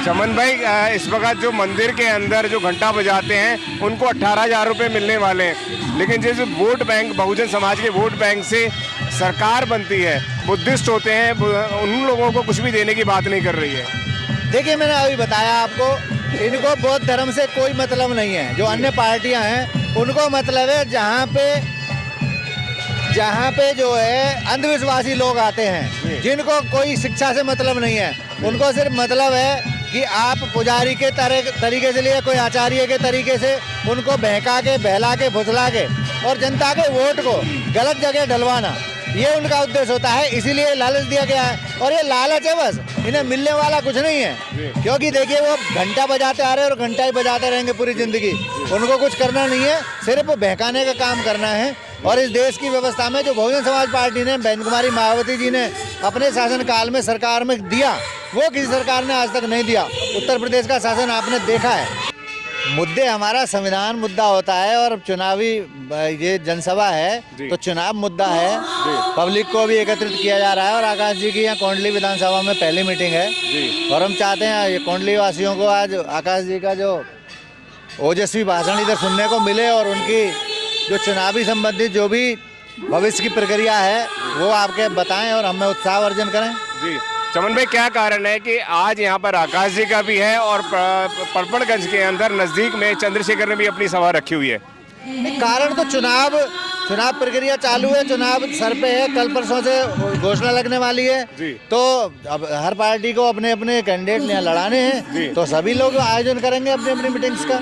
चमन भाई, इस वक्त जो मंदिर के अंदर जो घंटा बजाते हैं उनको 18,000 रुपये मिलने वाले हैं, लेकिन जैसे वोट बैंक, बहुजन समाज के वोट बैंक से सरकार बनती है, बुद्धिस्ट होते हैं, उन लोगों को कुछ भी देने की बात नहीं कर रही है। देखिए, मैंने अभी बताया आपको, इनको बौद्ध धर्म से कोई मतलब नहीं है। जो अन्य पार्टियां हैं उनको मतलब है जहाँ पे जो है अंधविश्वासी लोग आते हैं, जिनको कोई शिक्षा से मतलब नहीं है, उनको सिर्फ मतलब है कि आप पुजारी के तरीके से लिए, कोई आचार्य के तरीके से उनको बहका के, बहला के, फुसला के और जनता के वोट को गलत जगह डलवाना, ये उनका उद्देश्य होता है। इसीलिए लालच दिया गया है और ये लालच है, बस इन्हें मिलने वाला कुछ नहीं है। क्योंकि देखिए, वो घंटा बजाते आ रहे हैं और घंटा ही बजाते रहेंगे पूरी जिंदगी। उनको कुछ करना नहीं है, सिर्फ बहकाने का काम करना है। और इस देश की व्यवस्था में जो बहुजन समाज पार्टी ने, बहन कुमारी मायावती जी ने अपने शासनकाल में सरकार में दिया, वो किसी सरकार ने आज तक नहीं दिया। उत्तर प्रदेश का शासन आपने देखा है। मुद्दे हमारा संविधान मुद्दा होता है और चुनावी ये जनसभा है तो चुनाव मुद्दा है। पब्लिक को भी एकत्रित किया जा रहा है और आकाश जी की यहाँ कोंडली विधानसभा में पहली मीटिंग है और हम चाहते हैं ये कोंडली वासियों को आज आकाश जी का जो ओजस्वी भाषण इधर सुनने को मिले और उनकी जो चुनावी संबंधित जो भी भविष्य की प्रक्रिया है वो आपके बताएं और हमें उत्साह अर्जन करें। जी चमन भाई, क्या कारण है कि आज यहाँ पर आकाश जी का भी है और पड़पड़गंज के अंदर नज़दीक में चंद्रशेखर ने भी अपनी सभा रखी हुई है? कारण तो चुनाव प्रक्रिया चालू है, चुनाव सर पे है, कल परसों से घोषणा लगने वाली है। तो अब हर पार्टी को अपने अपने कैंडिडेट यहाँ लड़ाने हैं, तो सभी लोग आयोजन करेंगे अपनी अपनी मीटिंग्स का,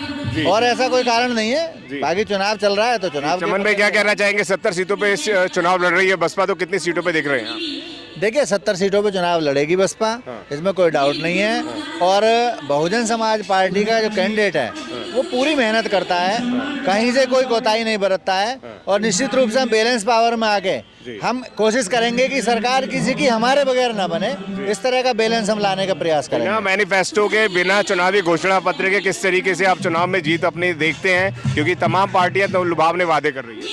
और ऐसा कोई कारण नहीं है। बाकी चुनाव चल रहा है तो चुनाव। चमन भाई, क्या कहना चाहेंगे? 70 सीटों पे चुनाव लड़ रही है बसपा, तो कितनी सीटों पे देख रहे हैं? देखिए, 70 सीटों पे चुनाव लड़ेगी बसपा, इसमें कोई डाउट नहीं है। और बहुजन समाज पार्टी का जो कैंडिडेट है वो पूरी मेहनत करता है, कहीं से कोई कोताही नहीं बरतता है और निश्चित रूप से हम बैलेंस पावर में आके हम कोशिश करेंगे कि सरकार किसी की हमारे बगैर ना बने, इस तरह का बैलेंस हम लाने का प्रयास करेंगे। मैनिफेस्टो के बिना, चुनावी घोषणा पत्र के किस तरीके से आप चुनाव में जीत अपनी देखते हैं, क्योंकि तमाम पार्टियां तो लुभावने वादे कर रही है?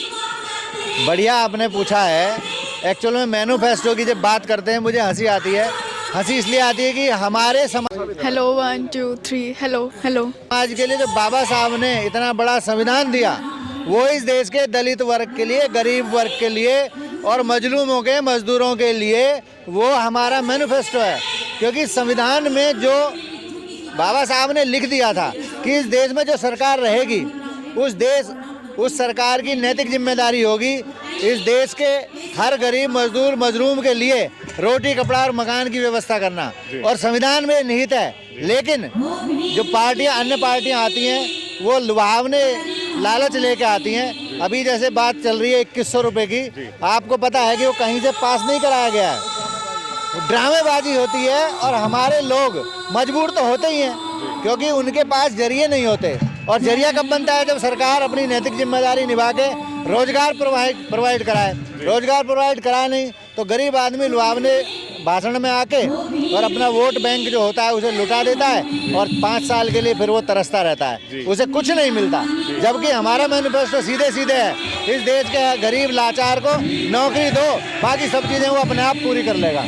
बढ़िया आपने पूछा है। एक्चुअल में मैनिफेस्टो की जब बात करते हैं मुझे हंसी आती है। हंसी इसलिए आती है कि हमारे समाज, हेलो 1 2 3 हेलो समाज के लिए जो बाबा साहब ने इतना बड़ा संविधान दिया, वो इस देश के दलित वर्ग के लिए, गरीब वर्ग के लिए और मजलूमों के, मजदूरों के लिए वो हमारा मैनिफेस्टो है। क्योंकि संविधान में जो बाबा साहब ने लिख दिया था कि इस देश में जो सरकार रहेगी उस सरकार की नैतिक जिम्मेदारी होगी इस देश के हर गरीब, मजदूर, मजलूम के लिए रोटी, कपड़ा और मकान की व्यवस्था करना, और संविधान में निहित है। लेकिन जो पार्टियां, अन्य पार्टियां आती हैं वो लुभावने लालच लेके आती हैं। अभी जैसे बात चल रही है 2100 रुपये की, आपको पता है कि वो कहीं से पास नहीं कराया गया है, ड्रामेबाजी होती है और हमारे लोग मजबूर तो होते ही हैं क्योंकि उनके पास जरिए नहीं होते। और जरिया कब बनता है? जब सरकार अपनी नैतिक जिम्मेदारी निभा के रोजगार प्रोवाइड कराए। रोजगार प्रोवाइड कराए नहीं तो गरीब आदमी लुभावने भाषण में आके और अपना वोट बैंक जो होता है उसे लुटा देता है और 5 साल के लिए फिर वो तरसता रहता है, उसे कुछ नहीं मिलता। जबकि हमारा मैनिफेस्टो सीधे सीधे है, इस देश के गरीब लाचार को नौकरी दो, बाकी सब चीज़ें वो अपने आप पूरी कर लेगा।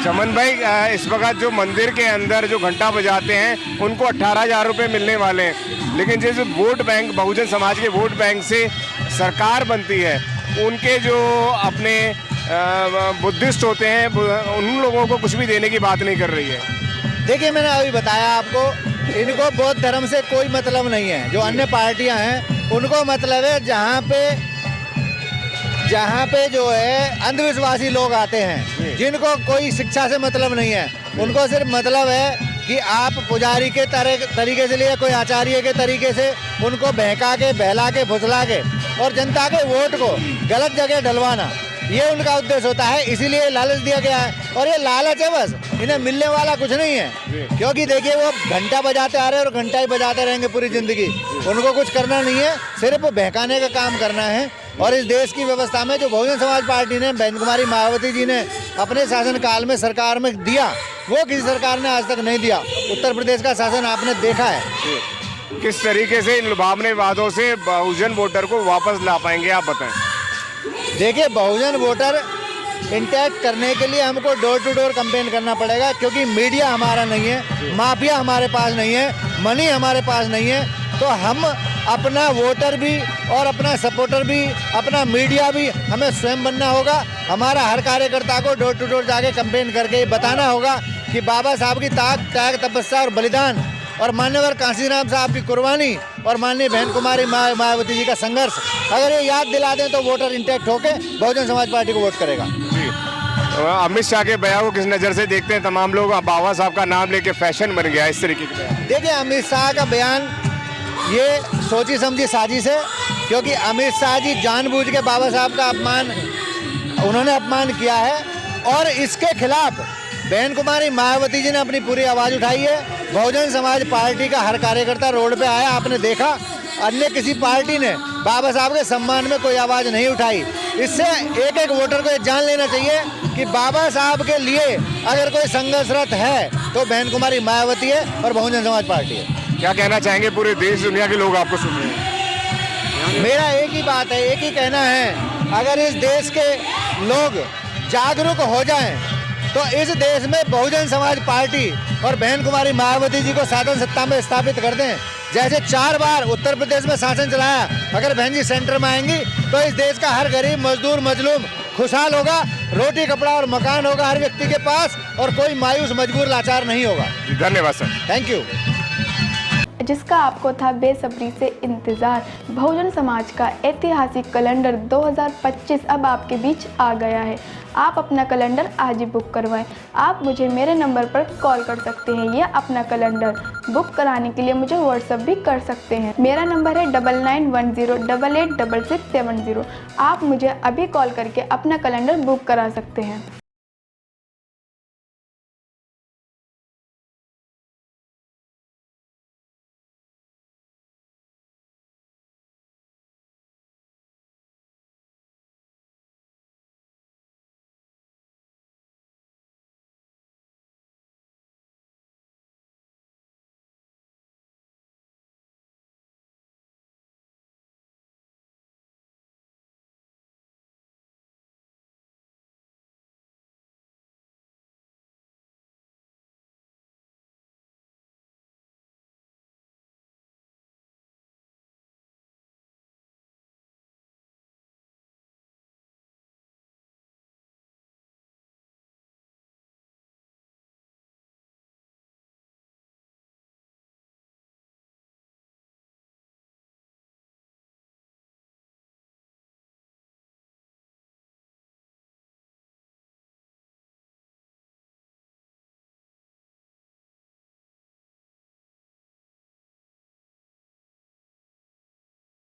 चमन भाई, इस वक्त जो मंदिर के अंदर जो घंटा बजाते हैं उनको 18,000 रुपये मिलने वाले हैं, लेकिन जैसे वोट बैंक, बहुजन समाज के वोट बैंक से सरकार बनती है, उनके जो अपने बुद्धिस्ट होते हैं, उन लोगों को कुछ भी देने की बात नहीं कर रही है। देखिए, मैंने अभी बताया आपको, इनको बौद्ध धर्म से कोई मतलब नहीं है। जो अन्य पार्टियां हैं उनको मतलब है जहाँ पे जो है अंधविश्वासी लोग आते हैं, जिनको कोई शिक्षा से मतलब नहीं है, उनको सिर्फ मतलब है कि आप पुजारी के तरीके से लिए, कोई आचार्य के तरीके से उनको बहका के, बहला के, फुसला के और जनता के वोट को गलत जगह डलवाना, ये उनका उद्देश्य होता है। इसीलिए लालच दिया गया है और ये लालच है, बस इन्हें मिलने वाला कुछ नहीं है। क्योंकि देखिए, वो घंटा बजाते आ रहे हैं और घंटा ही बजाते रहेंगे पूरी जिंदगी। उनको कुछ करना नहीं है, सिर्फ बहकाने का काम करना है। और इस देश की व्यवस्था में जो बहुजन समाज पार्टी ने, बहन कुमारी मायावती जी ने अपने शासनकाल में सरकार में दिया, वो किसी सरकार ने आज तक नहीं दिया। उत्तर प्रदेश का शासन आपने देखा है। किस तरीके से इन लुभावने वादों से बहुजन वोटर को वापस ला पाएंगे, आप बताएं? देखिए, बहुजन वोटर इंटैक्ट करने के लिए हमको डोर टू डोर कैंपेन करना पड़ेगा, क्योंकि मीडिया हमारा नहीं है, माफिया हमारे पास नहीं है, मनी हमारे पास नहीं है। तो हम अपना वोटर भी और अपना सपोर्टर भी, अपना मीडिया भी हमें स्वयं बनना होगा। हमारा हर कार्यकर्ता को डोर टू डोर जाके कैंपेन करके बताना होगा कि बाबा साहब की त्याग तपस्या और बलिदान और मान्यवर कांशीराम साहब की कुर्बानी और माननीय बहन कुमारी मायावती जी का संघर्ष अगर ये याद दिला दें तो वोटर इंटैक्ट होके बहुजन समाज पार्टी को वोट करेगा। अमित शाह के बयान को किस नज़र से देखते हैं? तमाम लोग बाबा साहब का नाम लेके फैशन बन गया इस तरीके के बयान। देखिए, अमित शाह का बयान ये सोची समझी साजिश है, क्योंकि अमित शाह जी जानबूझ के बाबा साहब का उन्होंने अपमान किया है और इसके खिलाफ बहन कुमारी मायावती जी ने अपनी पूरी आवाज़ उठाई है। बहुजन समाज पार्टी का हर कार्यकर्ता रोड पे आया, आपने देखा। अन्य किसी पार्टी ने बाबा साहब के सम्मान में कोई आवाज़ नहीं उठाई। इससे एक एक वोटर को ये जान लेना चाहिए कि बाबा साहब के लिए अगर कोई संघर्षरत है तो बहन कुमारी मायावती है और बहुजन समाज पार्टी है। क्या कहना चाहेंगे? पूरे देश दुनिया के लोग आपको सुन रहे हैं। मेरा एक ही बात है, एक ही कहना है, अगर इस देश के लोग जागरूक हो जाएं तो इस देश में बहुजन समाज पार्टी और बहन कुमारी मायावती जी को शासन सत्ता में स्थापित कर दें। जैसे 4 बार उत्तर प्रदेश में शासन चलाया, अगर बहन जी सेंटर में आएंगी तो इस देश का हर गरीब मजदूर मजलूम खुशहाल होगा, रोटी कपड़ा और मकान होगा हर व्यक्ति के पास और कोई मायूस मजबूर लाचार नहीं होगा। धन्यवाद सर। Thank you. जिसका आपको था बेसब्री से इंतज़ार, बहुजन समाज का ऐतिहासिक कैलेंडर 2025 अब आपके बीच आ गया है। आप अपना कैलेंडर आज ही बुक करवाएं। आप मुझे मेरे नंबर पर कॉल कर सकते हैं या अपना कैलेंडर बुक कराने के लिए मुझे व्हाट्सअप भी कर सकते हैं। मेरा नंबर है 9910886670। आप मुझे अभी कॉल करके अपना कैलेंडर बुक करा सकते हैं।